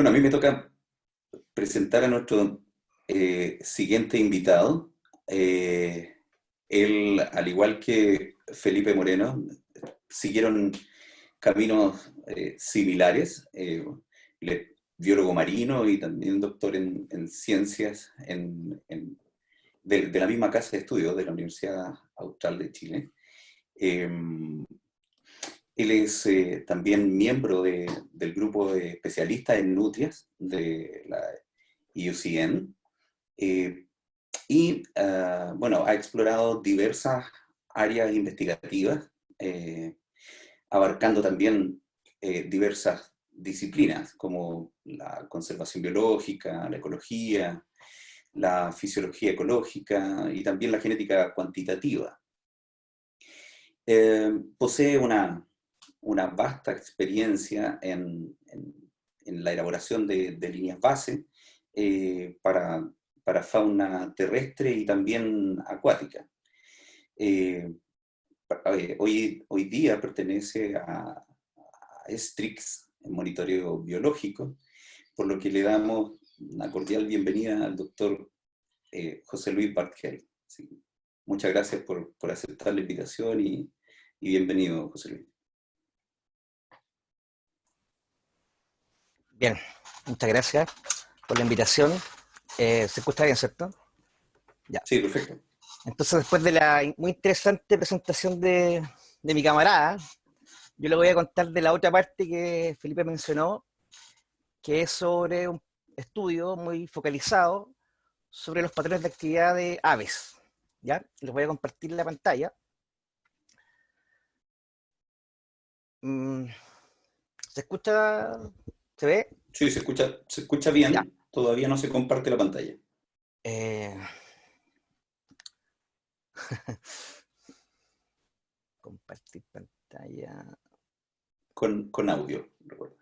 Bueno, a mí me toca presentar a nuestro siguiente invitado. Él, al igual que Felipe Moreno, siguieron caminos similares. Él es biólogo marino y también doctor en ciencias de la misma casa de estudios de la Universidad Austral de Chile. Eh, Él es también miembro del grupo de especialistas en nutrias de la IUCN. eh, bueno, ha explorado diversas áreas investigativas, abarcando también diversas disciplinas como la conservación biológica, la ecología, la fisiología ecológica y también la genética cuantitativa. Posee una vasta experiencia en la elaboración de líneas base para fauna terrestre y también acuática. Eh, hoy día pertenece a Strix, en monitoreo biológico, por lo que le damos una cordial bienvenida al doctor José Luis Bartgel. Sí, muchas gracias por aceptar la invitación y bienvenido, José Luis. Bien, muchas gracias por la invitación. ¿Se escucha bien, cierto? Ya. Sí, perfecto. Entonces, después de la muy interesante presentación de mi camarada, yo le voy a contar de la otra parte que Felipe mencionó, que es sobre un estudio muy focalizado sobre los patrones de actividad de aves. ¿Ya? Les voy a compartir la pantalla. ¿Se escucha? ¿Se ve? Sí, se escucha Ya. bien. Todavía no se comparte la pantalla. Eh, compartir pantalla. Con audio, recuerda.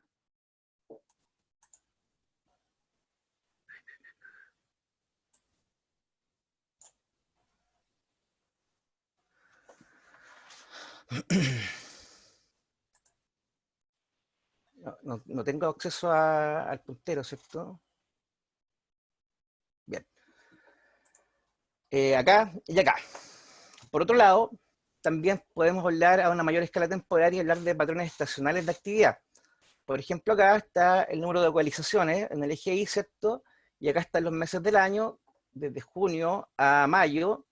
No tengo acceso al puntero, ¿cierto? Bien. Acá y acá. Por otro lado, también podemos hablar a una mayor escala temporal y hablar de patrones estacionales de actividad. Por ejemplo, acá está el número de ecualizaciones en el eje Y, ¿cierto? Y acá están los meses del año, desde junio a mayo,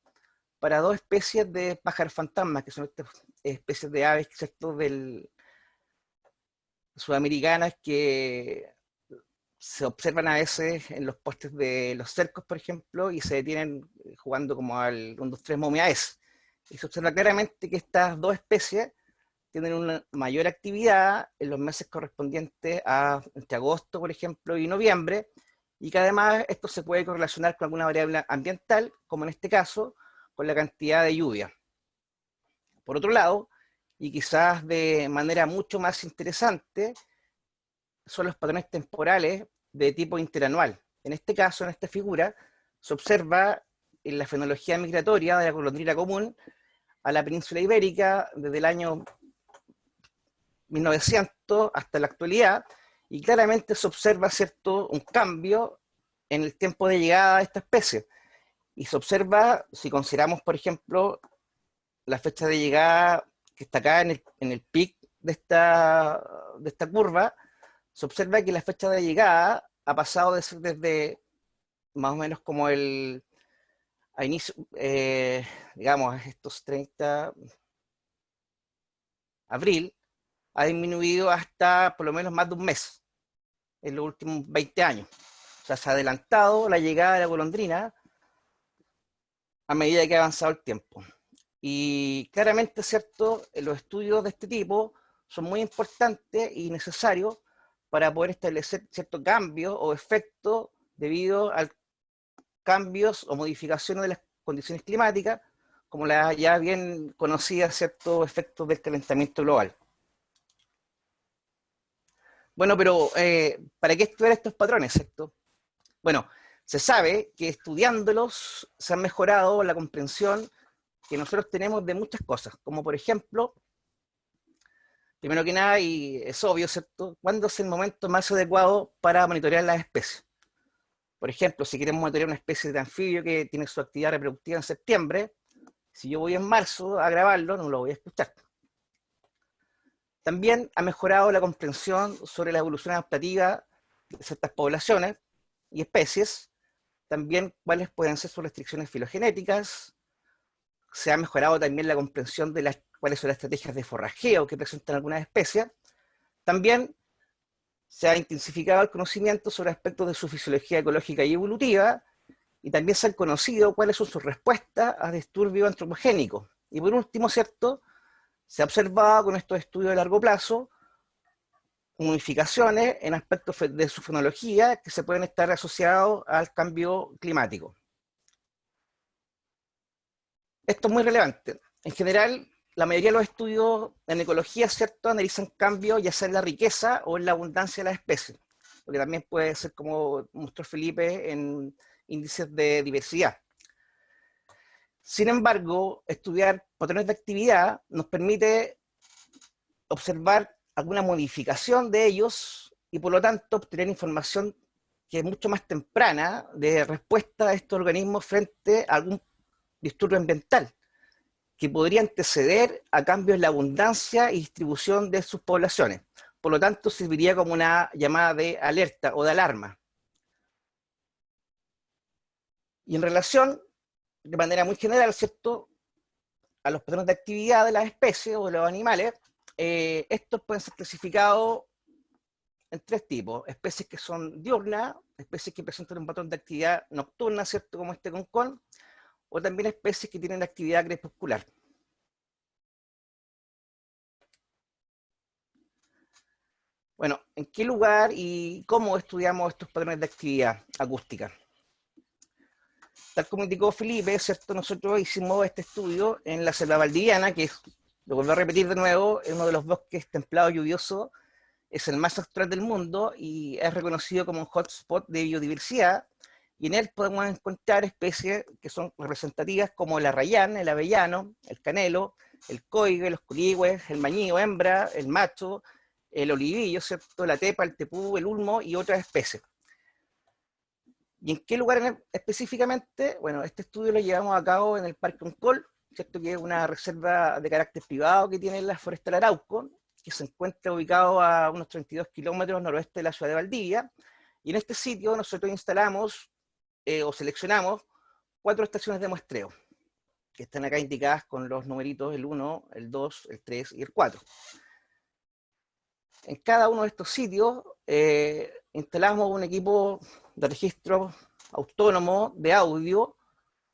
para dos especies de pájaros fantasmas, que son estas especies de aves, ¿cierto? Sudamericanas que se observan a veces en los postes de los cercos, por ejemplo, y se detienen jugando como al 1, 2, 3 momiaes. Y se observa claramente que estas dos especies tienen una mayor actividad en los meses correspondientes a entre agosto, por ejemplo, y noviembre, y que además esto se puede correlacionar con alguna variable ambiental, como en este caso, con la cantidad de lluvia. Por otro lado, y quizás de manera mucho más interesante, son los patrones temporales de tipo interanual. En este caso, en esta figura, se observa en la fenología migratoria de la golondrina común a la península ibérica desde el año 1900 hasta la actualidad, y claramente se observa, ¿cierto?, un cambio en el tiempo de llegada de esta especie. Y se observa, si consideramos, por ejemplo, la fecha de llegada que está acá en el pic de esta curva, se observa que la fecha de llegada ha pasado de ser desde más o menos como a inicio, digamos, estos 30 abril, ha disminuido hasta por lo menos más de un mes en los últimos 20 años. O sea, se ha adelantado la llegada de la golondrina a medida que ha avanzado el tiempo. Y claramente, ¿cierto?, los estudios de este tipo son muy importantes y necesarios para poder establecer ciertos cambios o efectos debido a cambios o modificaciones de las condiciones climáticas, como la ya bien conocida, ciertos efectos del calentamiento global. Bueno, pero ¿para qué estudiar estos patrones, cierto? Bueno, se sabe que estudiándolos se ha mejorado la comprensión que nosotros tenemos de muchas cosas, como por ejemplo Primero que nada, y es obvio, ¿cierto? ¿Cuándo es el momento más adecuado para monitorear las especies? Por ejemplo, si queremos monitorear una especie de anfibio que tiene su actividad reproductiva en septiembre, si yo voy en marzo a grabarlo, no lo voy a escuchar. También ha mejorado la comprensión sobre la evolución adaptativa de ciertas poblaciones y especies, también cuáles pueden ser sus restricciones filogenéticas. Se ha mejorado también la comprensión de cuáles son las estrategias de forrajeo que presentan algunas especies. También se ha intensificado el conocimiento sobre aspectos de su fisiología ecológica y evolutiva, y también se han conocido cuáles son sus respuestas a disturbios antropogénicos. Y por último, ¿cierto? Se ha observado con estos estudios de largo plazo modificaciones en aspectos de su fenología que se pueden estar asociados al cambio climático. Esto es muy relevante. En general, la mayoría de los estudios en ecología, ¿cierto?, analizan cambios ya sea en la riqueza o en la abundancia de las especies, lo que también puede ser, como mostró Felipe, en índices de diversidad. Sin embargo, estudiar patrones de actividad nos permite observar alguna modificación de ellos y por lo tanto obtener información que es mucho más temprana de respuesta a estos organismos frente a algún disturbio ambiental que podría anteceder a cambios en la abundancia y distribución de sus poblaciones. Por lo tanto, serviría como una llamada de alerta o de alarma. Y en relación, de manera muy general, ¿cierto?, a los patrones de actividad de las especies o de los animales, estos pueden ser clasificados en tres tipos: especies que son diurnas, especies que presentan un patrón de actividad nocturna, ¿cierto?, como este concón, o también especies que tienen actividad crepuscular. Bueno, ¿en qué lugar y cómo estudiamos estos patrones de actividad acústica? Tal como indicó Felipe, ¿cierto?, nosotros hicimos este estudio en la selva valdiviana, que es, lo vuelvo a repetir de nuevo, es uno de los bosques templados lluviosos, es el más austral del mundo y es reconocido como un hotspot de biodiversidad, y en él podemos encontrar especies que son representativas como el arrayán, el avellano, el canelo, el coigue, los culigües, el mañío hembra, el macho, el olivillo, ¿cierto?, la tepa, el tepú, el ulmo y otras especies. ¿Y en qué lugar específicamente? Bueno, este estudio lo llevamos a cabo en el Parque Oncol, ¿cierto?, que es una reserva de carácter privado que tiene la Forestal Arauco, que se encuentra ubicado a unos 32 kilómetros noroeste de la ciudad de Valdivia. Y en este sitio nosotros instalamos o seleccionamos 4 estaciones de muestreo, que están acá indicadas con los numeritos, el 1, el 2, el 3 y el 4. En cada uno de estos sitios instalamos un equipo de registro autónomo de audio.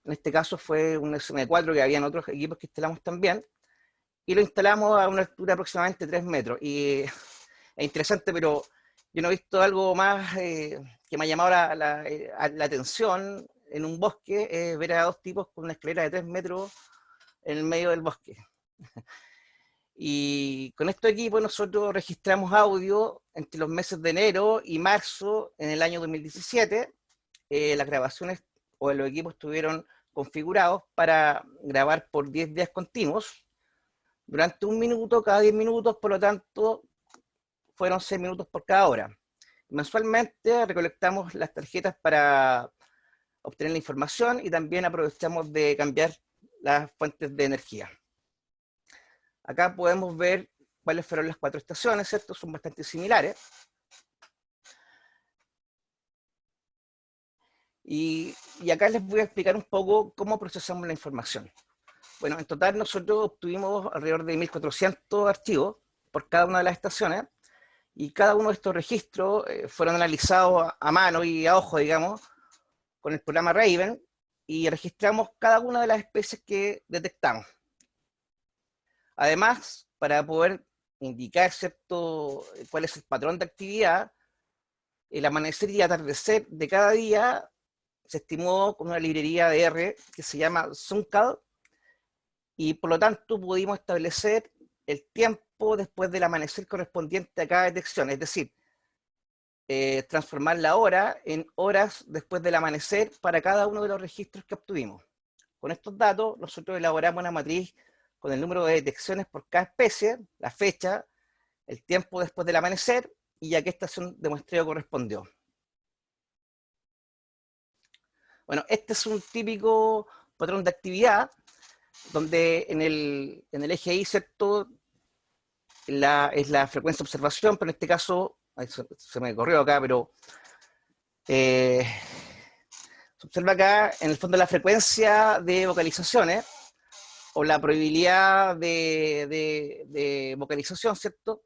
En este caso fue un SM4, que habían otros equipos que instalamos también, y lo instalamos a una altura de aproximadamente 3 metros. Y es interesante, pero yo no he visto algo más que me ha llamado la atención en un bosque, ver a 2 tipos con una escalera de 3 metros en el medio del bosque. Y con estos equipos nosotros registramos audio entre los meses de enero y marzo en el año 2017. Las grabaciones o los equipos estuvieron configurados para grabar por 10 días continuos, durante 1 minuto cada 10 minutos, por lo tanto fueron 6 minutos por cada hora. Mensualmente recolectamos las tarjetas para obtener la información y también aprovechamos de cambiar las fuentes de energía. Acá podemos ver cuáles fueron las 4 estaciones, ¿cierto? Son bastante similares. Y acá les voy a explicar un poco cómo procesamos la información. Bueno, en total nosotros obtuvimos alrededor de 1.400 archivos por cada una de las estaciones, y cada uno de estos registros fueron analizados a mano y a ojo, digamos, con el programa Raven, y registramos cada una de las especies que detectamos. Además, para poder indicar, ¿cierto?, cuál es el patrón de actividad, el amanecer y atardecer de cada día se estimó con una librería de R que se llama Suncal, y por lo tanto pudimos establecer el tiempo después del amanecer correspondiente a cada detección, es decir, transformar la hora en horas después del amanecer para cada uno de los registros que obtuvimos. Con estos datos nosotros elaboramos una matriz con el número de detecciones por cada especie, la fecha, el tiempo después del amanecer y a qué estación de muestreo correspondió. Bueno, este es un típico patrón de actividad donde en el eje Y, ¿cierto? Es la frecuencia de observación, pero en este caso, se me corrió acá, pero se observa acá en el fondo la frecuencia de vocalizaciones o la probabilidad de vocalización, ¿cierto?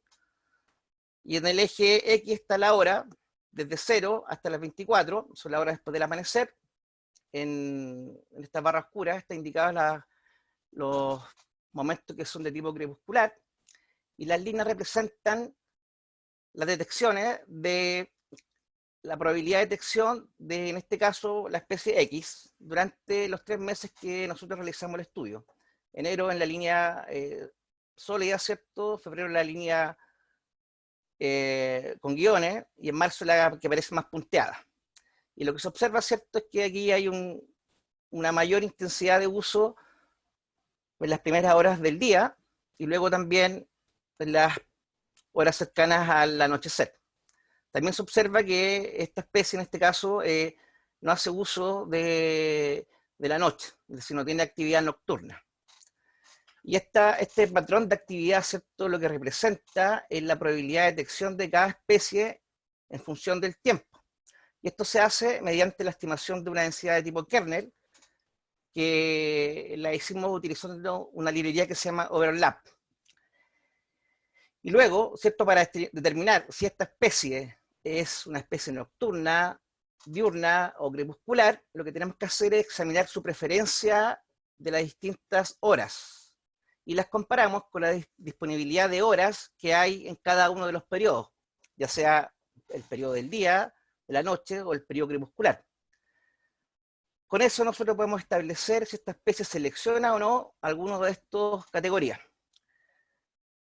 Y en el eje X está la hora, desde 0 hasta las 24, son las horas después del amanecer. En esta barra oscura está indicados los momentos que son de tipo crepuscular, y las líneas representan las detecciones de la probabilidad de detección de, en este caso, la especie X, durante los 3 meses que nosotros realizamos el estudio. Enero en la línea sólida, ¿cierto? Febrero en la línea con guiones, y en marzo la que parece más punteada. Y lo que se observa, ¿cierto?, es que aquí hay una mayor intensidad de uso en las primeras horas del día, y luego también en las horas cercanas al anochecer. También se observa que esta especie, en este caso, no hace uso de la noche, es decir, no tiene actividad nocturna. Y este patrón de actividad, ¿cierto?, lo que representa es la probabilidad de detección de cada especie en función del tiempo. Y esto se hace mediante la estimación de una densidad de tipo kernel, que la hicimos utilizando una librería que se llama Overlap. Y luego, ¿cierto?, para determinar si esta especie es una especie nocturna, diurna o crepuscular, lo que tenemos que hacer es examinar su preferencia de las distintas horas y las comparamos con la disponibilidad de horas que hay en cada uno de los periodos, ya sea el periodo del día, de la noche o el periodo crepuscular. Con eso nosotros podemos establecer si esta especie selecciona o no alguna de estas categorías.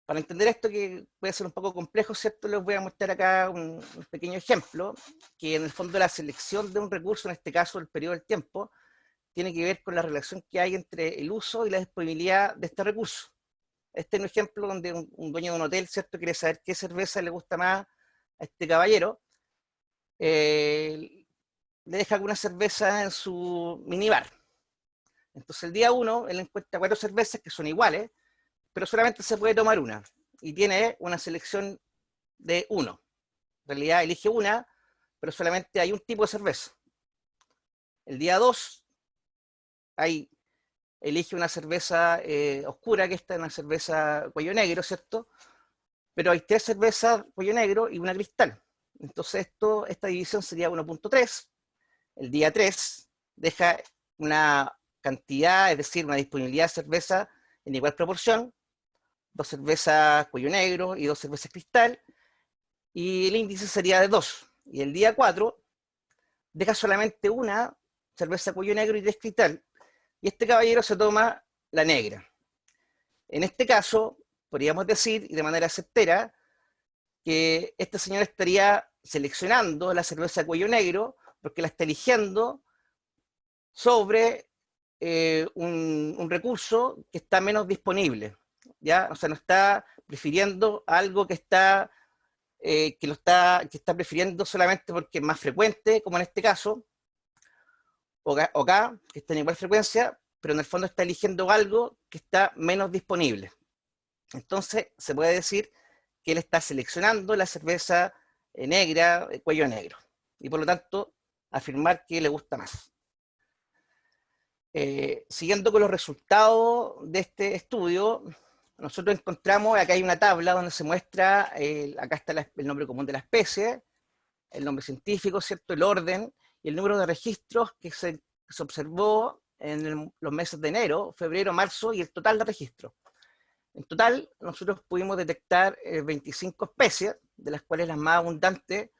Para entender esto, que puede ser un poco complejo, ¿cierto?, les voy a mostrar acá un pequeño ejemplo, que en el fondo la selección de un recurso, en este caso el periodo del tiempo, tiene que ver con la relación que hay entre el uso y la disponibilidad de este recurso. Este es un ejemplo donde un dueño de un hotel, ¿cierto?, quiere saber qué cerveza le gusta más a este caballero. Le deja algunas cervezas en su minibar. Entonces el día 1 él encuentra 4 cervezas que son iguales, pero solamente se puede tomar una, y tiene una selección de 1. En realidad elige una, pero solamente hay un tipo de cerveza. El día 2 elige una cerveza oscura, que esta es una cerveza cuello negro, ¿cierto? Pero hay 3 cervezas cuello negro y una cristal. Entonces esta división sería 1.3. El día 3 deja una cantidad, es decir, una disponibilidad de cerveza en igual proporción, 2 cervezas cuello negro y 2 cervezas cristal, y el índice sería de 2. Y el día 4 deja solamente una cerveza cuello negro y 3 cristal, y este caballero se toma la negra. En este caso, podríamos decir, y de manera certera, que este señor estaría seleccionando la cerveza cuello negro porque la está eligiendo sobre un recurso que está menos disponible, ¿ya? O sea, no está prefiriendo algo que está prefiriendo solamente porque es más frecuente, como en este caso, o acá, que está en igual frecuencia, pero en el fondo está eligiendo algo que está menos disponible. Entonces, se puede decir que él está seleccionando la cerveza negra, cuello negro, y por lo tanto, afirmar que le gusta más. Siguiendo con los resultados de este estudio, nosotros encontramos, acá hay una tabla donde se muestra, acá está el nombre común de la especie, el nombre científico, ¿cierto?, el orden y el número de registros que se observó en los meses de enero, febrero, marzo, y el total de registros. En total, nosotros pudimos detectar 25 especies, de las cuales las más abundantes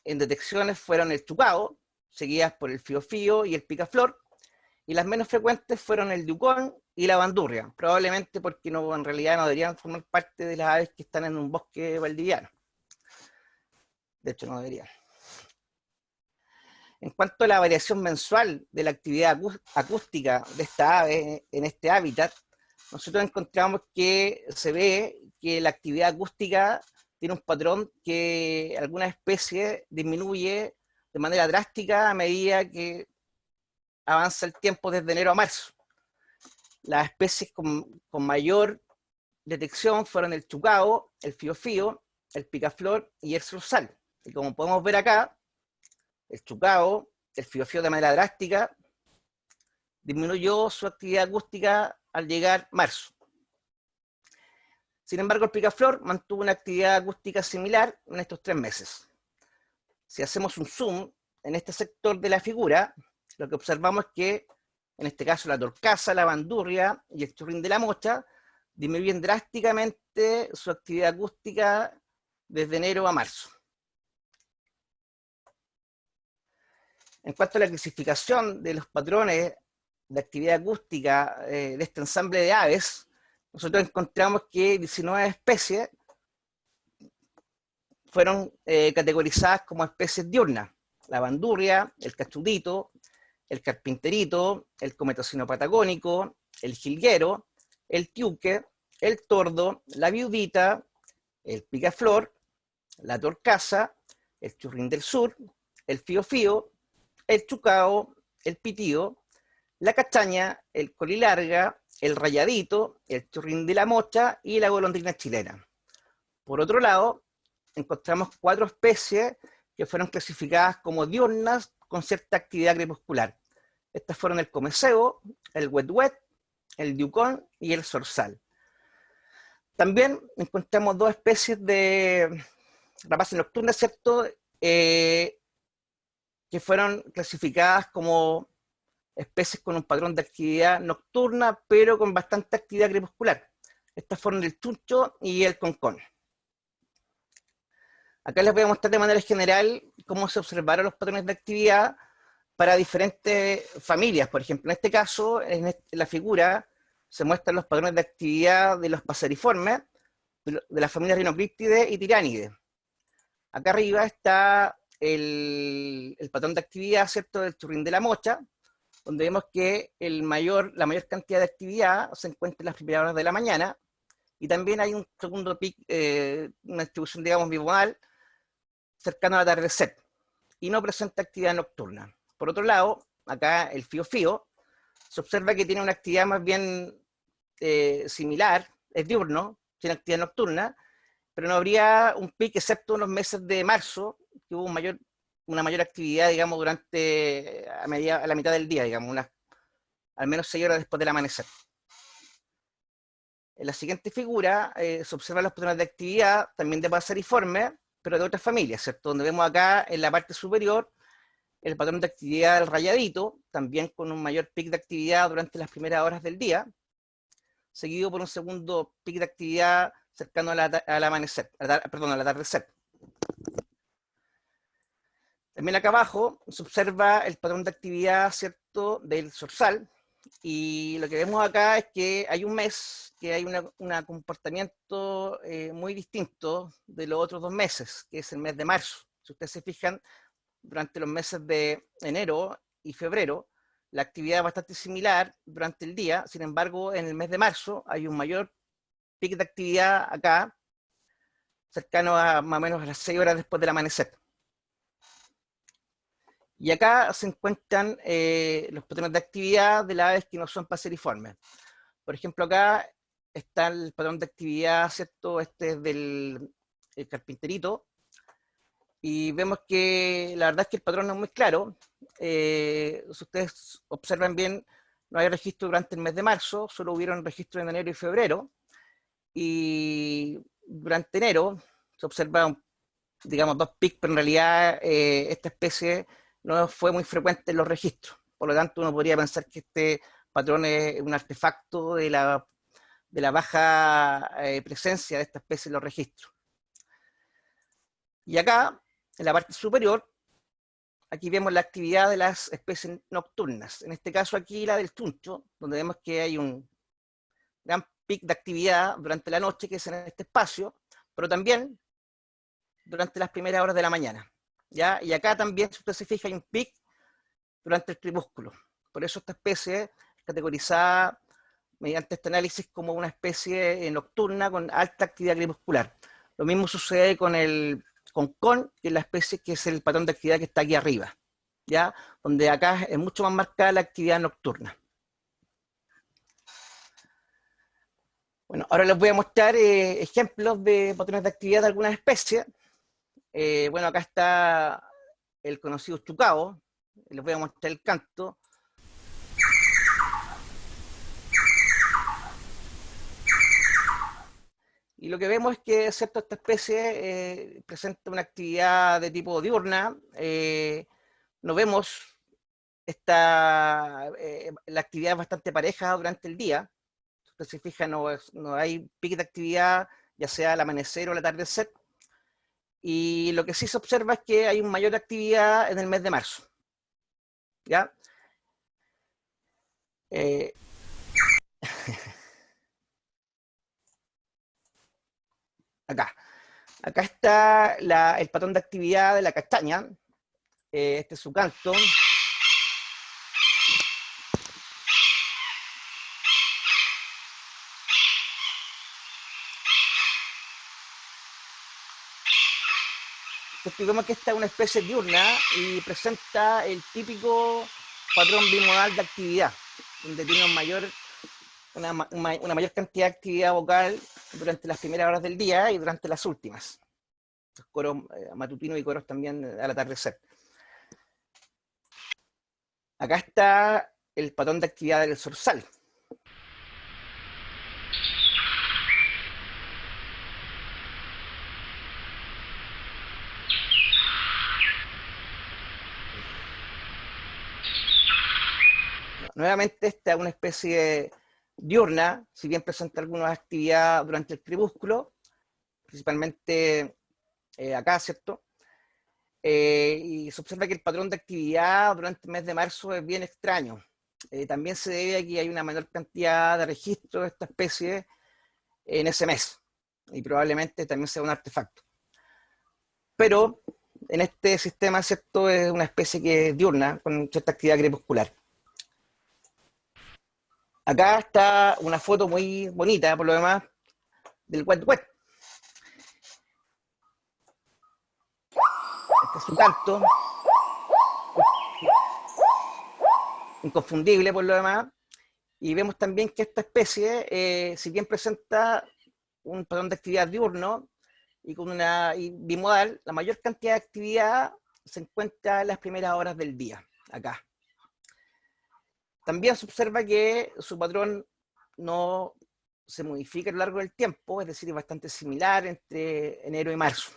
en detecciones fueron el chucao, seguidas por el fiofío y el picaflor, y las menos frecuentes fueron el ducón y la bandurria, probablemente porque en realidad no deberían formar parte de las aves que están en un bosque valdiviano. De hecho, no deberían. En cuanto a la variación mensual de la actividad acústica de esta ave en este hábitat, nosotros encontramos que se ve que la actividad acústica tiene un patrón que algunas especies disminuye de manera drástica a medida que avanza el tiempo desde enero a marzo. Las especies con mayor detección fueron el chucao, el fiofío, el picaflor y el zorzal. Y como podemos ver acá, el chucao, el fiofío de manera drástica, disminuyó su actividad acústica al llegar marzo. Sin embargo, el picaflor mantuvo una actividad acústica similar en estos 3 meses. Si hacemos un zoom en este sector de la figura, lo que observamos es que, en este caso, la torcaza, la bandurria y el churrín de la mocha disminuyen drásticamente su actividad acústica desde enero a marzo. En cuanto a la clasificación de los patrones de actividad acústica de este ensamble de aves, nosotros encontramos que 19 especies fueron categorizadas como especies diurnas. La bandurria, el cachudito, el carpinterito, el cometocino patagónico, el jilguero, el tiuque, el tordo, la viudita, el picaflor, la torcaza, el churrín del sur, el fiofío, el chucao, el pitío, la castaña, el colilarga, el rayadito, el churrín de la mocha y la golondrina chilena. Por otro lado, encontramos 4 especies que fueron clasificadas como diurnas con cierta actividad crepuscular. Estas fueron el comecebo, el huet-huet, el diucón y el zorzal. También encontramos 2 especies de rapaces nocturnas, ¿cierto? Que fueron clasificadas como especies con un patrón de actividad nocturna, pero con bastante actividad crepuscular. Estas fueron el chuncho y el concón. Acá les voy a mostrar de manera general cómo se observaron los patrones de actividad para diferentes familias. Por ejemplo, en este caso, en la figura, se muestran los patrones de actividad de los paseriformes, de la familia Rhinocríptidae y Tiránidae. Acá arriba está el patrón de actividad, ¿cierto?, del churrín de la mocha, donde vemos que la mayor cantidad de actividad se encuentra en las primeras horas de la mañana, y también hay un segundo pic, una distribución, digamos, bimodal, cercano al atardecer, y no presenta actividad nocturna. Por otro lado, acá el fiofío, se observa que tiene una actividad más bien similar, es diurno, tiene actividad nocturna, pero no habría un pic excepto en los meses de marzo, que hubo una mayor actividad, digamos, durante a la mitad del día, digamos, al menos 6 horas después del amanecer. En la siguiente figura se observan los patrones de actividad, también de paseriformes, pero de otras familias, ¿cierto? Donde vemos acá en la parte superior el patrón de actividad del rayadito, también con un mayor pic de actividad durante las primeras horas del día, seguido por un segundo pic de actividad cercano al amanecer, perdón, al atardecer. También acá abajo se observa el patrón de actividad, ¿cierto?, del zorzal, y lo que vemos acá es que hay un mes que hay un comportamiento muy distinto de los otros 2 meses, que es el mes de marzo. Si ustedes se fijan, durante los meses de enero y febrero, la actividad es bastante similar durante el día. Sin embargo, en el mes de marzo hay un mayor pico de actividad acá, cercano a más o menos a las 6 horas después del amanecer. Y acá se encuentran los patrones de actividad de las aves que no son paseriformes. Por ejemplo, acá está el patrón de actividad, ¿cierto? Este es del carpinterito. Y vemos que la verdad es que el patrón no es muy claro. Si ustedes observan bien, no hay registro durante el mes de marzo, solo hubieron registro en enero y febrero. Y durante enero se observan, digamos, 2 pics, pero en realidad esta especie no fue muy frecuente en los registros. Por lo tanto, uno podría pensar que este patrón es un artefacto de la baja presencia de esta especie en los registros. Y acá, en la parte superior, aquí vemos la actividad de las especies nocturnas. En este caso aquí la del chuncho, donde vemos que hay un gran pic de actividad durante la noche, que es en este espacio, pero también durante las primeras horas de la mañana. ¿Ya? Y acá también, si usted se fija, hay un pic durante el crepúsculo. Por eso esta especie es categorizada mediante este análisis como una especie nocturna con alta actividad crepuscular. Lo mismo sucede con el concón, que es la especie que es el patrón de actividad que está aquí arriba, ¿ya? Donde acá es mucho más marcada la actividad nocturna. Bueno, ahora les voy a mostrar ejemplos de patrones de actividad de algunas especies. Bueno, acá está el conocido chucao. Les voy a mostrar el canto. Y lo que vemos es que, ¿cierto?, esta especie presenta una actividad de tipo diurna. No vemos la actividad bastante pareja durante el día. Usted se fija, no hay pique de actividad, ya sea al amanecer o al atardecer. Y lo que sí se observa es que hay una mayor actividad en el mes de marzo. ¿Ya? Acá. Acá está el patrón de actividad de la castaña. Este es su canto. Entonces, digamos que esta es una especie diurna y presenta el típico patrón bimodal de actividad, donde tiene una mayor cantidad de actividad vocal durante las primeras horas del día y durante las últimas. Los coros matutinos y coros también al atardecer. Acá está el patrón de actividad del zorzal. Nuevamente esta es una especie diurna, si bien presenta alguna actividad durante el crepúsculo, principalmente acá, ¿cierto? Y se observa que el patrón de actividad durante el mes de marzo es bien extraño. También se debe a que hay una menor cantidad de registros de esta especie en ese mes, y probablemente también sea un artefacto. Pero en este sistema, ¿cierto?, es una especie que es diurna, con cierta actividad crepuscular. Acá está una foto muy bonita, por lo demás, del wet wet. Este es su canto, inconfundible por lo demás. Y vemos también que esta especie, si bien presenta un patrón de actividad diurno y con bimodal, la mayor cantidad de actividad se encuentra en las primeras horas del día, acá. También se observa que su patrón no se modifica a lo largo del tiempo, es decir, es bastante similar entre enero y marzo.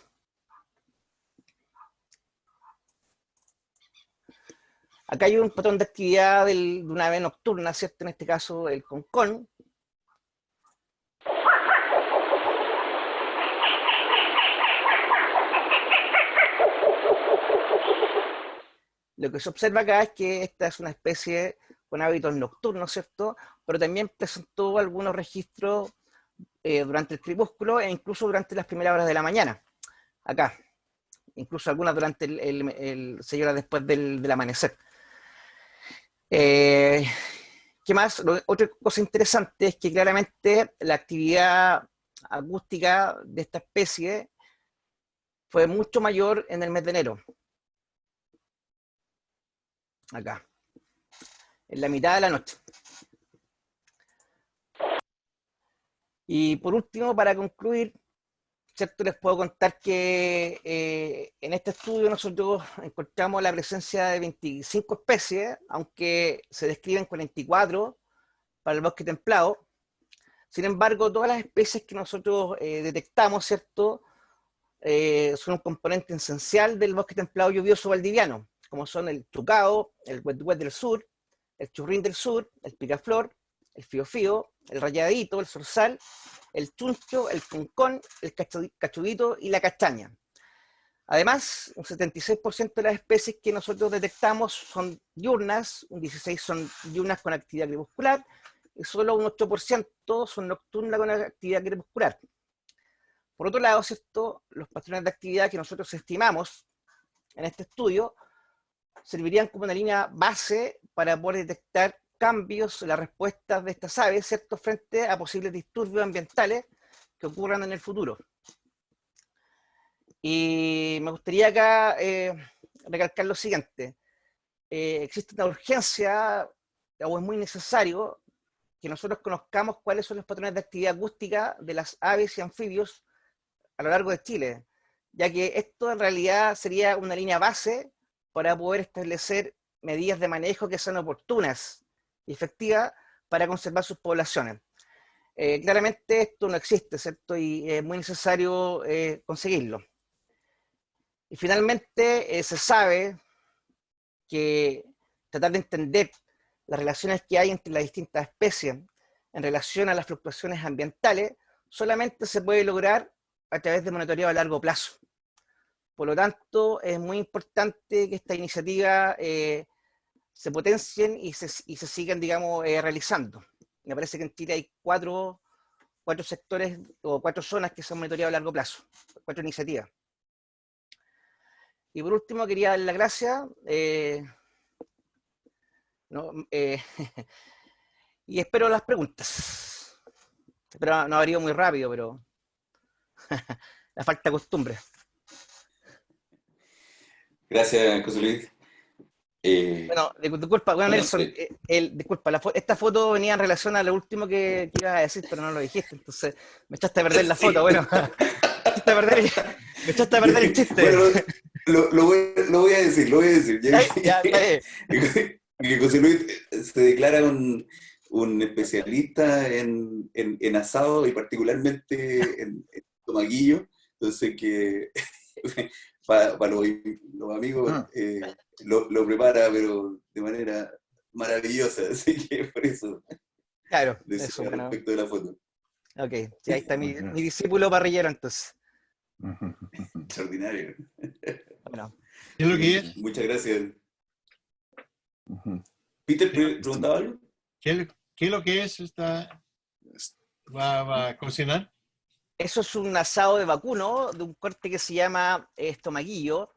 Acá hay un patrón de actividad de una ave nocturna, ¿cierto? En este caso, el concón. Lo que se observa acá es que esta es una especie con hábitos nocturnos, ¿cierto? Pero también presentó algunos registros durante el crepúsculo e incluso durante las primeras horas de la mañana. Acá. Incluso algunas durante el 6 horas después del amanecer. ¿Qué más? Otra cosa interesante es que claramente la actividad acústica de esta especie fue mucho mayor en el mes de enero. Acá. En la mitad de la noche. Y por último, para concluir, ¿cierto?, les puedo contar que en este estudio nosotros encontramos la presencia de 25 especies, aunque se describen 44 para el bosque templado. Sin embargo, todas las especies que nosotros detectamos, ¿cierto?, son un componente esencial del bosque templado lluvioso valdiviano, como son el chucao, el wet wet del sur, el churrín del sur, el picaflor, el fiofío, el rayadito, el zorzal, el chuncho, el concón, el cachudito y la castaña. Además, un 76% de las especies que nosotros detectamos son diurnas, un 16% son diurnas con actividad crepuscular, y solo un 8% son nocturnas con actividad crepuscular. Por otro lado, ¿cierto?, los patrones de actividad que nosotros estimamos en este estudio servirían como una línea base para poder detectar cambios, las respuestas de estas aves, ¿cierto?, frente a posibles disturbios ambientales que ocurran en el futuro. Y me gustaría acá recalcar lo siguiente. Existe una urgencia, o es muy necesario, que nosotros conozcamos cuáles son los patrones de actividad acústica de las aves y anfibios a lo largo de Chile, ya que esto en realidad sería una línea base para poder establecer medidas de manejo que sean oportunas y efectivas para conservar sus poblaciones. Claramente esto no existe, ¿cierto? Y es muy necesario conseguirlo. Y finalmente se sabe que tratar de entender las relaciones que hay entre las distintas especies en relación a las fluctuaciones ambientales solamente se puede lograr a través de monitoreo a largo plazo. Por lo tanto, es muy importante que estas iniciativas se potencien y se sigan, digamos, realizando. Me parece que en Chile hay cuatro sectores o 4 zonas que se han monitoreado a largo plazo, 4 iniciativas. Y por último, quería dar las gracias. Y espero las preguntas. Espero no haber ido muy rápido, pero la falta de costumbre. Gracias, José Luis. Bueno, disculpa, bueno, Nelson, disculpa, esta foto venía en relación a lo último que ibas a decir, pero no lo dijiste, entonces me echaste a perder la foto, bueno, me echaste a perder el chiste. Bueno, lo voy a decir. Ya, Que José Luis se declara un especialista en asado y particularmente en tomaquillo, entonces que para los amigos lo prepara, pero de manera maravillosa, así que por eso claro, decía eso, bueno. respecto de la foto. Ok, sí, ahí está mi discípulo parrillero, entonces. Extraordinario. Bueno. ¿Qué es lo que es? Muchas gracias. Peter, ¿preguntaba algo? ¿Qué es lo que es esta? ¿Va a cocinar? Eso es un asado de vacuno, de un corte que se llama estomaguillo.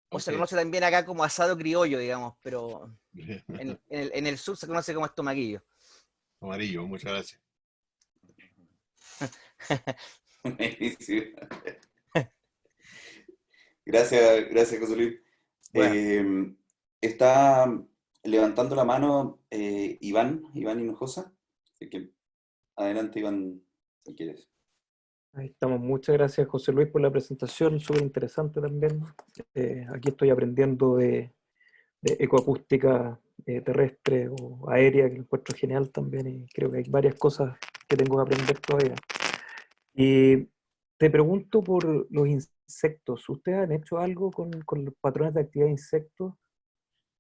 O se conoce también acá como asado criollo, digamos, pero en el sur se conoce como estomaguillo. Amarillo, muchas gracias. Gracias, José Luis. Bueno. Está levantando la mano Iván Hinojosa. Así que adelante, Iván, si quieres. Ahí estamos. Muchas gracias, José Luis, por la presentación, súper interesante también. Aquí estoy aprendiendo de ecoacústica terrestre o aérea, que lo encuentro genial también, y creo que hay varias cosas que tengo que aprender todavía. Y te pregunto por los insectos. ¿Ustedes han hecho algo con los patrones de actividad de insectos?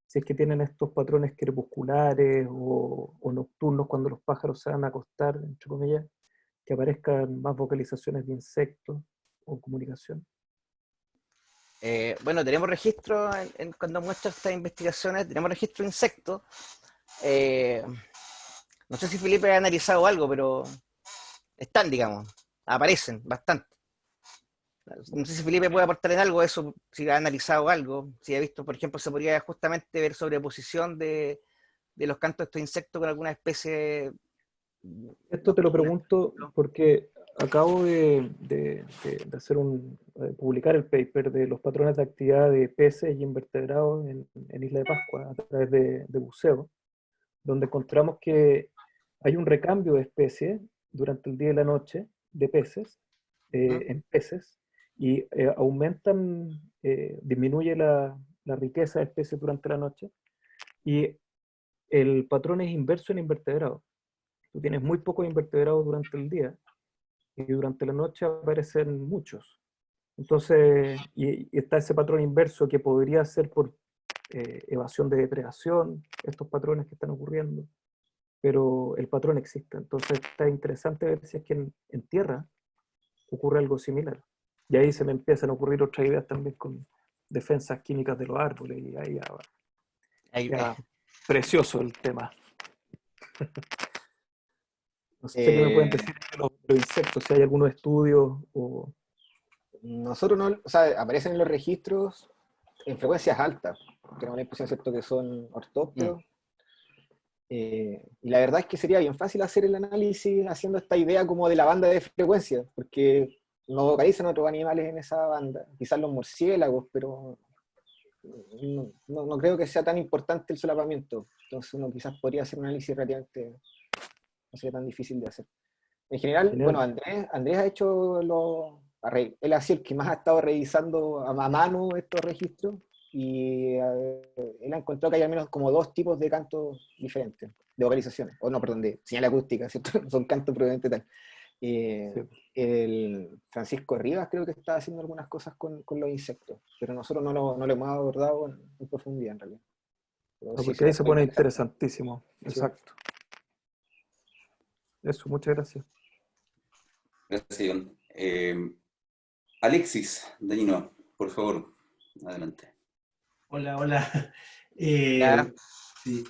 Si es que tienen estos patrones crepusculares o nocturnos cuando los pájaros se van a acostar, entre comillas, que aparezcan más vocalizaciones de insectos o comunicación. Bueno, tenemos registro cuando muestra estas investigaciones, tenemos registro de insectos. No sé si Felipe ha analizado algo, pero están, digamos, aparecen bastante. No sé si Felipe puede aportar en algo eso, si ha analizado algo, si ha visto, por ejemplo, se podría justamente ver sobreposición de los cantos de estos insectos con alguna especie. Esto te lo pregunto porque acabo de publicar el paper de los patrones de actividad de peces y invertebrados en Isla de Pascua a través de buceo, donde encontramos que hay un recambio de especies durante el día y la noche de peces, en peces, y disminuye la riqueza de especies durante la noche, y el patrón es inverso en invertebrados. Tú tienes muy pocos invertebrados durante el día, y durante la noche aparecen muchos. Entonces, y está ese patrón inverso que podría ser por evasión de depredación, estos patrones que están ocurriendo, pero el patrón existe. Entonces está interesante ver si es que en tierra ocurre algo similar. Y ahí se me empiezan a ocurrir otras ideas también con defensas químicas de los árboles, y ahí ya precioso el tema. No sé qué me pueden decir de los insectos, si hay algunos estudios o... Nosotros no, o sea, aparecen en los registros en frecuencias altas. Tenemos la impresión, ¿cierto?, que son ortópteros, Y la verdad es que sería bien fácil hacer el análisis haciendo esta idea como de la banda de frecuencia, porque no vocalizan otros animales en esa banda, quizás los murciélagos, pero no creo que sea tan importante el solapamiento. Entonces uno quizás podría hacer un análisis relativamente, no sería tan difícil de hacer. En general, Genial. bueno, Andrés ha hecho él ha sido el que más ha estado revisando a mano estos registros, y él ha encontrado que hay al menos como 2 tipos de cantos diferentes, de vocalizaciones, o no, perdón, de señal acústica, ¿cierto? Son cantos probablemente tal. Sí. El Francisco Rivas creo que está haciendo algunas cosas con los insectos, pero nosotros no lo hemos abordado en profundidad en realidad. Pero sí, Porque ahí se muy pone interesante. interesantísimo. Sí. Exacto. Eso, muchas gracias. Gracias, Iván. Alexis Dañino, por favor, adelante. Hola, hola. Ya. Sí.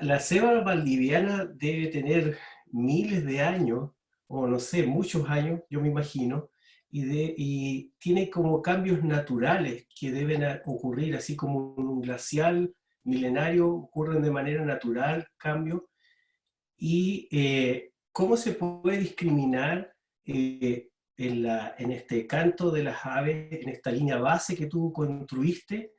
La cebra valdiviana debe tener miles de años, o no sé, muchos años, yo me imagino, y tiene como cambios naturales que deben ocurrir, así como un glacial milenario ocurren de manera natural, cambios. Y cómo se puede discriminar en este canto de las aves, en esta línea base que tú construiste,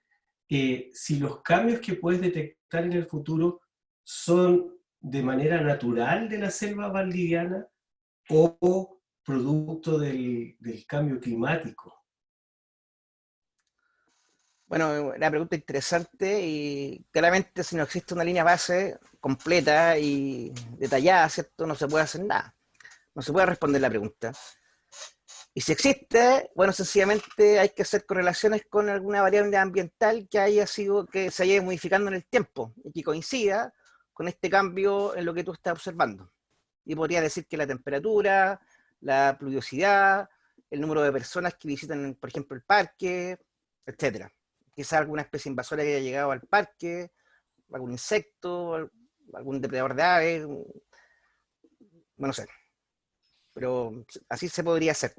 si los cambios que puedes detectar en el futuro son de manera natural de la selva valdiviana o producto del cambio climático. Bueno, una pregunta interesante y claramente si no existe una línea base completa y detallada, ¿cierto? No se puede hacer nada. No se puede responder la pregunta. Y si existe, bueno, sencillamente hay que hacer correlaciones con alguna variable ambiental que se haya ido modificando en el tiempo y que coincida con este cambio en lo que tú estás observando. Y podría decir que la temperatura, la pluviosidad, el número de personas que visitan, por ejemplo, el parque, etcétera. Quizás alguna especie invasora que haya llegado al parque, algún insecto, algún depredador de aves, bueno, no sé. Pero así se podría hacer.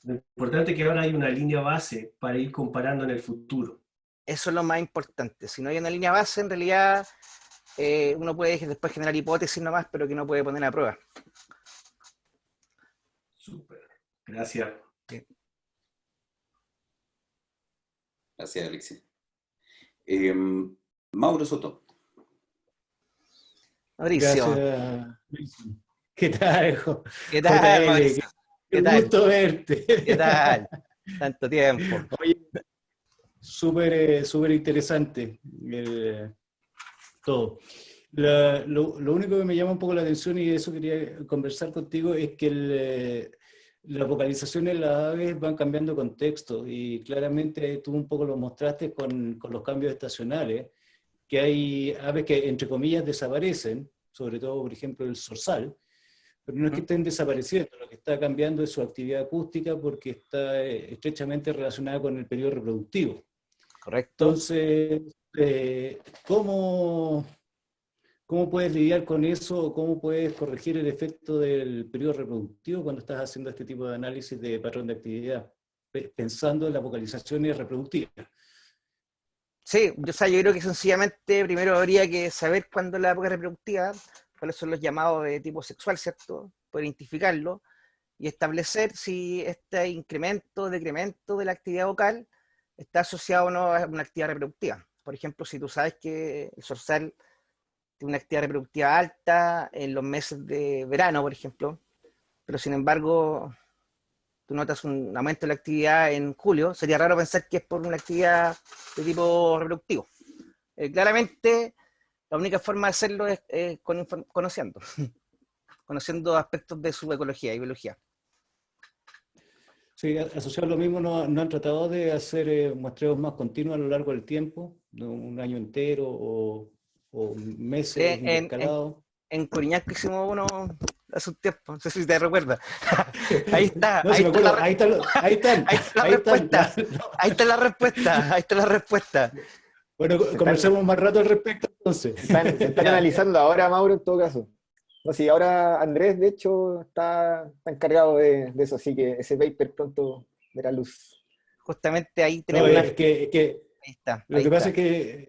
Lo importante es que ahora hay una línea base para ir comparando en el futuro. Eso es lo más importante. Si no hay una línea base, en realidad uno puede después generar hipótesis nomás, pero que no puede poner a prueba. Súper. Gracias. Gracias, Alexis. Mauro Soto. Mauricio, Gracias. ¿Qué tal, ¿qué tal, JL? Mauricio? Qué ¿Qué tal? gusto verte. ¿Qué tal? Tanto tiempo. Oye, súper interesante todo. Lo único que me llama un poco la atención, y de eso quería conversar contigo, es que las vocalizaciones de las aves van cambiando de contexto, y claramente tú un poco lo mostraste con los cambios estacionales, que hay aves que, entre comillas, desaparecen, sobre todo, por ejemplo, el zorzal, pero no es que estén desapareciendo, lo que está cambiando es su actividad acústica porque está estrechamente relacionada con el periodo reproductivo. Correcto. Entonces, ¿cómo puedes lidiar con eso, o cómo puedes corregir el efecto del periodo reproductivo cuando estás haciendo este tipo de análisis de patrón de actividad, pensando en las vocalizaciones reproductivas? Sí, yo creo que sencillamente primero habría que saber cuándo es la época reproductiva, cuáles son los llamados de tipo sexual, ¿cierto? Poder identificarlo y establecer si este incremento o decremento de la actividad vocal está asociado o no a una actividad reproductiva. Por ejemplo, si tú sabes que el zorzal tiene una actividad reproductiva alta en los meses de verano, por ejemplo, pero sin embargo tú notas un aumento de la actividad en julio, sería raro pensar que es por una actividad de tipo reproductivo. Claramente, la única forma de hacerlo es conociendo aspectos de su ecología y biología. Sí, asociado a lo mismo, ¿no han tratado de hacer muestreos más continuos a lo largo del tiempo, de un año entero o meses intercalados? En Coriñaco hicimos uno hace un tiempo, no sé si te recuerdas. Ahí está, No, ahí, sí me está acuerdo, la, ahí está la respuesta. Bueno, conversemos más rato al respecto, entonces. Se están analizando ahora, Mauro, en todo caso. No, sí, ahora Andrés, de hecho, está encargado de eso, así que ese paper pronto verá luz. Justamente ahí No, tenemos es que ahí está. lo que pasa es que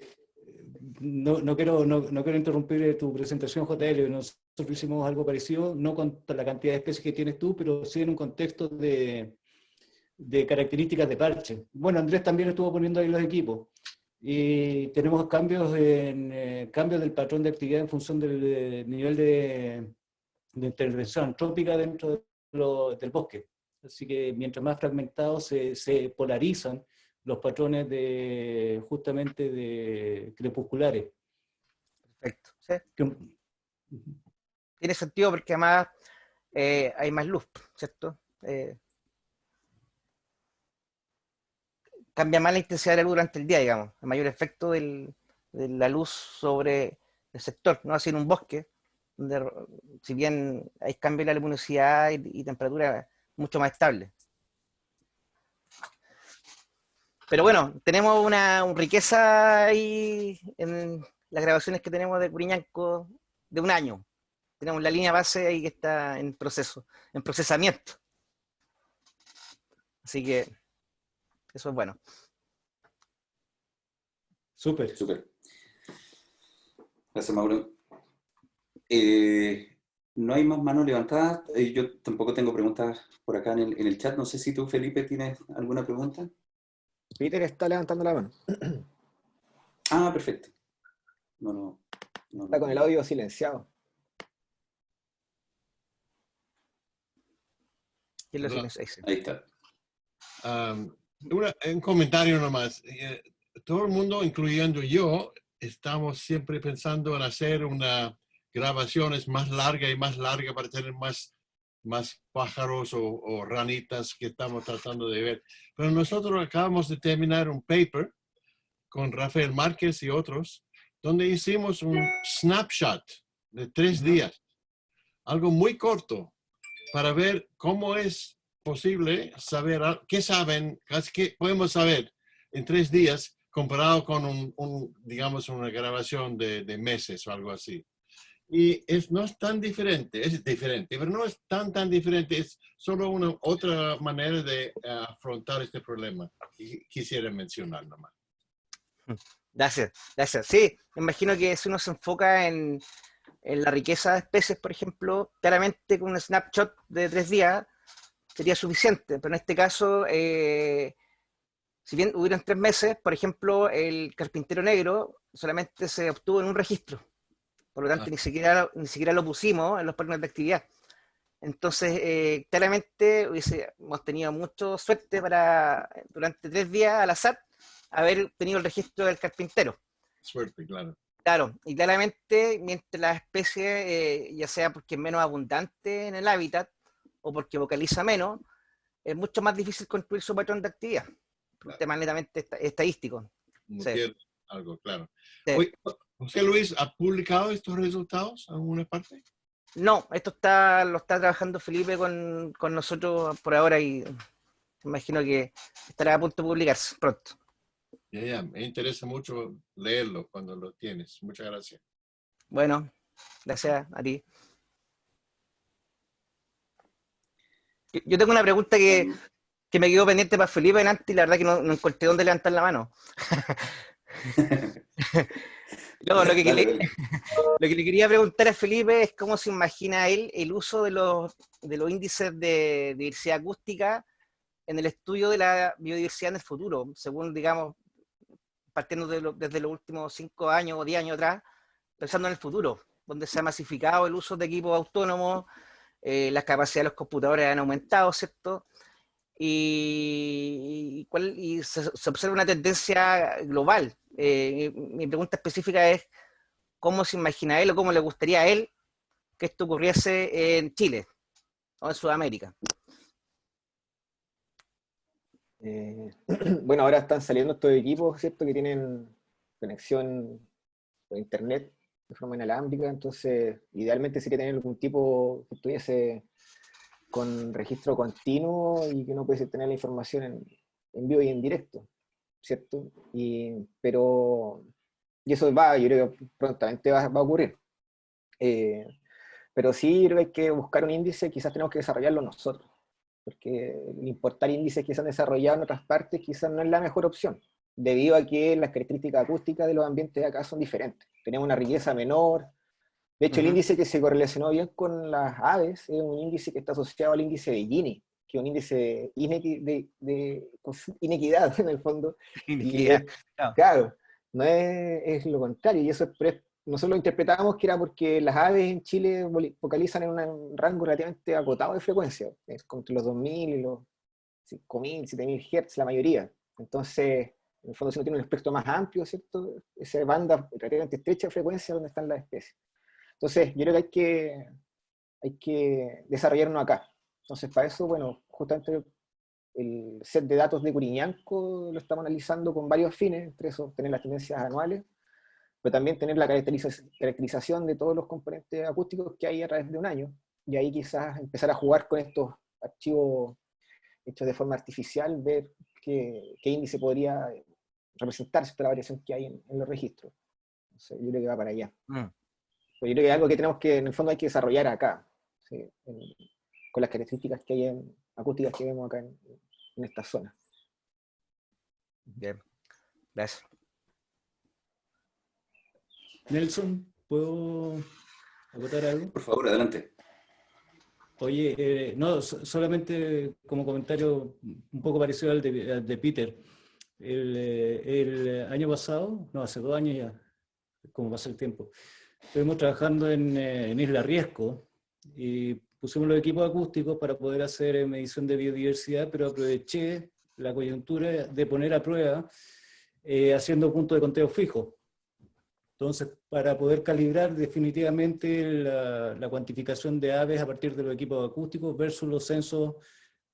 no quiero interrumpir tu presentación, JL. Nosotros hicimos algo parecido, no con la cantidad de especies que tienes tú, pero sí en un contexto de características de parche. Bueno, Andrés también estuvo poniendo ahí los equipos. Y tenemos cambios del patrón de actividad en función del nivel de intervención antrópica dentro del bosque. Así que mientras más fragmentados se polarizan los patrones justamente de crepusculares. Perfecto. ¿Sí? Tiene sentido porque además hay más luz, ¿cierto? Cambia más la intensidad de la luz durante el día, digamos, el mayor efecto de la luz sobre el sector, ¿no? Así en un bosque, donde si bien hay cambio en la luminosidad y temperatura mucho más estable. Pero bueno, tenemos una riqueza ahí en las grabaciones que tenemos de Curiñanco de un año. Tenemos la línea base ahí que está en proceso, en procesamiento. Así que eso es bueno. Súper. Súper. Gracias, Mauro. No hay más manos levantadas. Yo tampoco tengo preguntas por acá en el chat. No sé si tú, Felipe, tienes alguna pregunta. Peter está levantando la mano. Ah, perfecto. Está con el audio silenciado. ¿Quién lo silencia? Ahí está. Un comentario nomás. Todo el mundo, incluyendo yo, estamos siempre pensando en hacer una grabaciones más larga y más larga para tener más pájaros o ranitas que estamos tratando de ver. Pero nosotros acabamos de terminar un paper con Rafael Márquez y otros, donde hicimos un snapshot de 3 días, algo muy corto, para ver cómo es posible saber, qué saben, qué podemos saber en 3 días comparado con digamos, una grabación de meses o algo así. Y no es tan diferente, es diferente, pero no es tan diferente, es solo una otra manera de afrontar este problema. Quisiera mencionar nomás. Gracias. Sí, me imagino que si uno se enfoca en la riqueza de especies, por ejemplo, claramente con un snapshot de 3 días sería suficiente, pero en este caso, si bien hubieron 3 meses, por ejemplo, el carpintero negro solamente se obtuvo en un registro. Por lo tanto, ni siquiera lo pusimos en los patrones de actividad. Entonces, claramente hemos tenido mucha suerte para, durante 3 días al azar, haber tenido el registro del carpintero. Suerte, claro. Claro, y claramente, mientras la especie, ya sea porque es menos abundante en el hábitat o porque vocaliza menos, es mucho más difícil construir su patrón de actividad. Por un tema netamente estadístico. Sí. Algo, claro. Sí. Oye, José Luis, ¿ha publicado estos resultados en alguna parte? No, esto lo está trabajando Felipe con nosotros por ahora y me imagino que estará a punto de publicarse pronto. Ya, me interesa mucho leerlo cuando lo tienes. Muchas gracias. Bueno, gracias a ti. Yo tengo una pregunta que me quedó pendiente para Felipe antes y la verdad que no encontré dónde levantar la mano. No, lo que le quería preguntar a Felipe es cómo se imagina él el uso de los índices de diversidad acústica en el estudio de la biodiversidad en el futuro, según, digamos, partiendo desde los últimos 5 años o 10 años atrás, pensando en el futuro, donde se ha masificado el uso de equipos autónomos, las capacidades de los computadores han aumentado, ¿cierto? Y se observa una tendencia global. Mi pregunta específica es cómo se imagina él o cómo le gustaría a él que esto ocurriese en Chile o en Sudamérica. Bueno, ahora están saliendo estos equipos, ¿cierto? Que tienen conexión por internet de forma inalámbrica, entonces idealmente sería tener algún tipo que estuviese con registro continuo y que uno pudiese tener la información en vivo y en directo, ¿cierto? Pero eso yo creo que prontamente va a ocurrir. Pero sí creo que hay que buscar un índice, quizás tenemos que desarrollarlo nosotros, porque importar índices que se han desarrollado en otras partes quizás no es la mejor opción. debido a que las características acústicas de los ambientes de acá son diferentes. Tenemos una riqueza menor. De hecho, el índice que se correlacionó bien con las aves es un índice que está asociado al índice de Gini, que es un índice de inequidad en el fondo. Inequidad, claro. Claro, no es lo contrario, y eso nosotros lo interpretábamos que era porque las aves en Chile vocalizan en un rango relativamente acotado de frecuencia, entre los 2000 y los 5000, 7000 Hz la mayoría. Entonces, en el fondo, si uno tiene un espectro más amplio, ¿cierto? Esa banda relativamente estrecha de frecuencia donde están las especies. Entonces, yo creo que hay que desarrollarnos acá. Entonces, para eso, bueno, justamente el set de datos de Curiñanco lo estamos analizando con varios fines, entre esos tener las tendencias anuales, pero también tener la caracterización de todos los componentes acústicos que hay a través de un año, y ahí quizás empezar a jugar con estos archivos hechos de forma artificial, ver qué índice podría representar la variación que hay en los registros. Entonces, yo creo que va para allá. Pero yo creo que es algo que tenemos que, en el fondo, hay que desarrollar acá, ¿sí? Con las características que hay acústicas que vemos acá en esta zona. Bien, gracias. Nelson, ¿puedo acotar algo? Por favor, adelante. Oye, no, solamente como comentario un poco parecido al de Peter. El año pasado, no, hace 2 años ya, como pasa el tiempo, estuvimos trabajando en Isla Riesco y pusimos los equipos acústicos para poder hacer medición de biodiversidad, pero aproveché la coyuntura de poner a prueba haciendo puntos de conteo fijos. Entonces, para poder calibrar definitivamente la cuantificación de aves a partir de los equipos acústicos versus los censos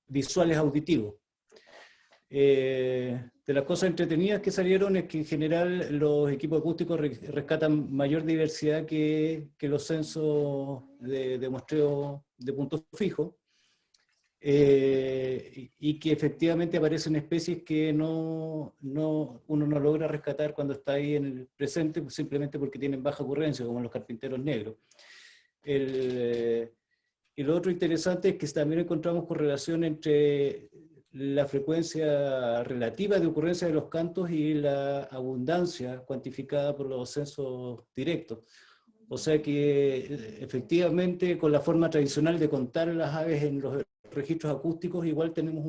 visuales auditivos. De las cosas entretenidas que salieron es que en general los equipos acústicos rescatan mayor diversidad que los censos de muestreo de puntos fijos, y que efectivamente aparecen especies que uno no logra rescatar cuando está ahí en el presente, pues simplemente porque tienen baja ocurrencia, como los carpinteros negros. Y lo otro interesante es que también encontramos correlación entre la frecuencia relativa de ocurrencia de los cantos y la abundancia cuantificada por los censos directos. O sea que efectivamente con la forma tradicional de contar las aves en los registros acústicos igual tenemos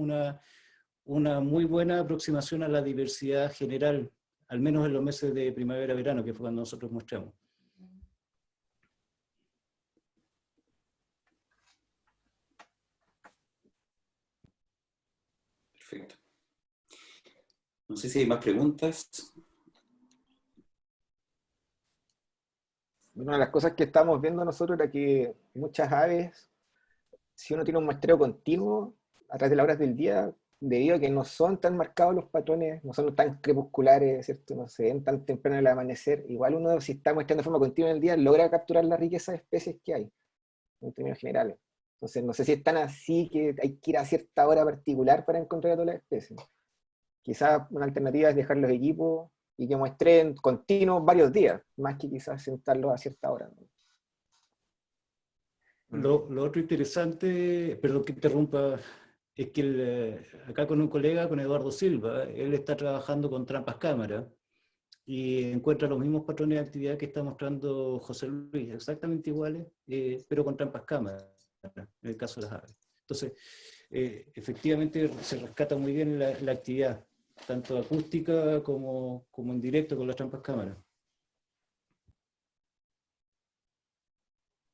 una muy buena aproximación a la diversidad general, al menos en los meses de primavera-verano, que fue cuando nosotros mostramos. Perfecto. No sé si hay más preguntas. Una de las cosas que estábamos viendo nosotros era que muchas aves, si uno tiene un muestreo continuo a través de las horas del día, debido a que no son tan marcados los patrones, no son tan crepusculares, ¿cierto? No se ven tan temprano al amanecer, igual uno, si está muestreando de forma continua en el día, logra capturar la riqueza de especies que hay, en términos generales. Entonces, no sé si es tan así que hay que ir a cierta hora particular para encontrar a todas las especies. Quizás una alternativa es dejar los equipos y que muestren continuos varios días, más que quizás sentarlos a cierta hora, ¿no? Lo otro interesante, perdón que interrumpa, es que acá con un colega, con Eduardo Silva, él está trabajando con trampas cámara y encuentra los mismos patrones de actividad que está mostrando José Luis, exactamente iguales, pero con trampas cámara, en el caso de las aves. Entonces, efectivamente se rescata muy bien la actividad, tanto acústica como en directo con las trampas cámara.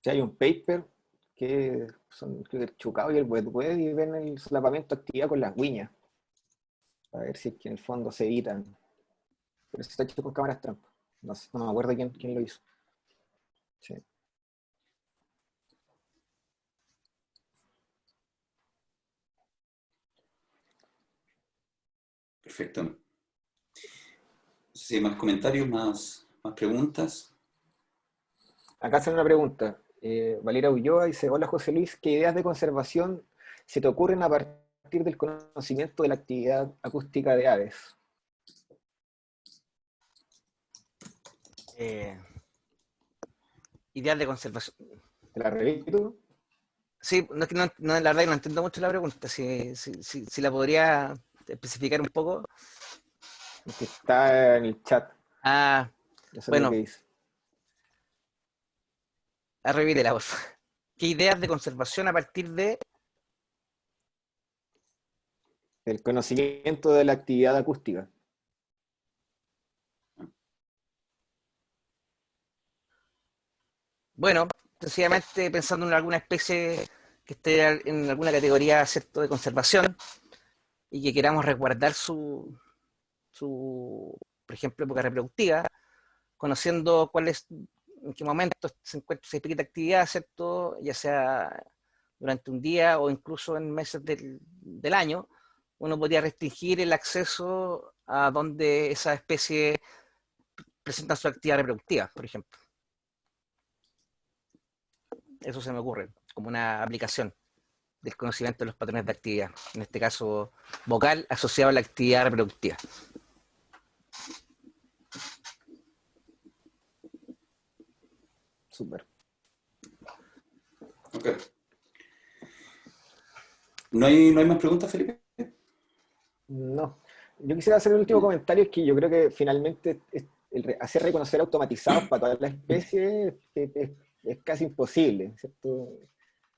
Si hay un paper que son el Chucao y el Wet y ven el solapamiento de actividad con las guiñas, a ver si es que en el fondo se evitan. Pero se está hecho con cámaras trampa. No sé, no me acuerdo quién lo hizo. Sí. Perfecto. No sé si hay más comentarios, más preguntas. Acá hacen una pregunta. Valera Ulloa dice: hola José Luis, ¿qué ideas de conservación se te ocurren a partir del conocimiento de la actividad acústica de aves? Ideas de conservación. ¿Te la repito? Sí, no, la verdad que no entiendo mucho la pregunta. Si la podría especificar un poco. El que está en el chat. Ah, Eso es bueno. lo que dice. Repítela, por favor. ¿Qué ideas de conservación a partir de...? El conocimiento de la actividad acústica. Bueno, sencillamente pensando en alguna especie que esté en alguna categoría, ¿cierto?, de conservación y que queramos resguardar su por ejemplo, época reproductiva, conociendo en qué momento se encuentra esa especie de actividad, ¿cierto?, ya sea durante un día o incluso en meses del año, uno podría restringir el acceso a donde esa especie presenta su actividad reproductiva, por ejemplo. Eso se me ocurre como una aplicación del conocimiento de los patrones de actividad, en este caso vocal asociado a la actividad reproductiva. Súper. Ok. ¿No hay más preguntas, Felipe? No. Yo quisiera hacer el último comentario, es que yo creo que finalmente hacer reconocer automatizados para todas las especies es casi imposible, ¿cierto?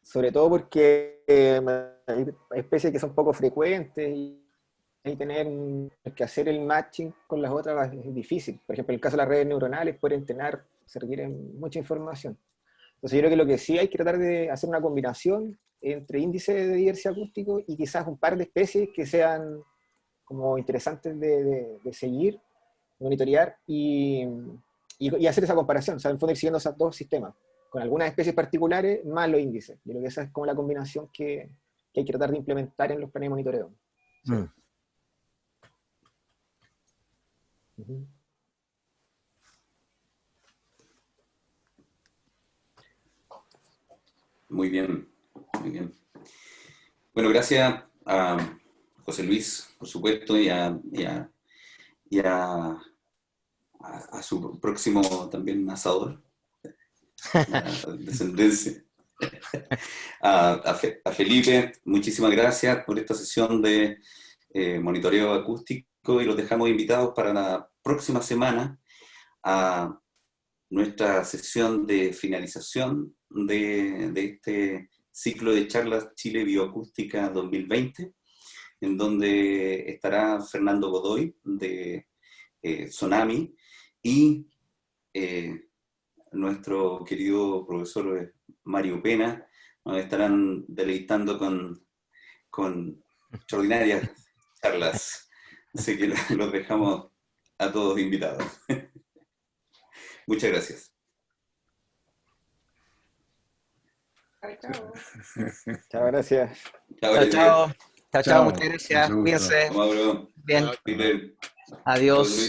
Sobre todo porque hay especies que son poco frecuentes y tener que hacer el matching con las otras es difícil. Por ejemplo, en el caso de las redes neuronales, poder entrenar se requiere mucha información. Entonces yo creo que lo que sí hay que tratar de hacer una combinación entre índices de diversidad acústico y quizás un par de especies que sean como interesantes de seguir, monitorear y hacer esa comparación. O sea, en el fondo ir siguiendo esos dos sistemas, con algunas especies particulares más los índices. Yo creo que esa es como la combinación que hay que tratar de implementar en los planes de monitoreo. Sí. Uh-huh. Muy bien, muy bien. Bueno, gracias a José Luis, por supuesto, y a su próximo también asador, la descendencia. A Felipe, muchísimas gracias por esta sesión de monitoreo acústico y los dejamos invitados para la próxima semana a nuestra sesión de finalización de este ciclo de charlas Chile Bioacústica 2020, en donde estará Fernando Godoy de Sonami y nuestro querido profesor Mario Pena. Nos estarán deleitando con extraordinarias charlas. Así que los dejamos a todos invitados. Muchas gracias. Chao, gracias. Chao, muchas gracias. Cuídense. Vamos, bro. Bien. Bien. Adiós.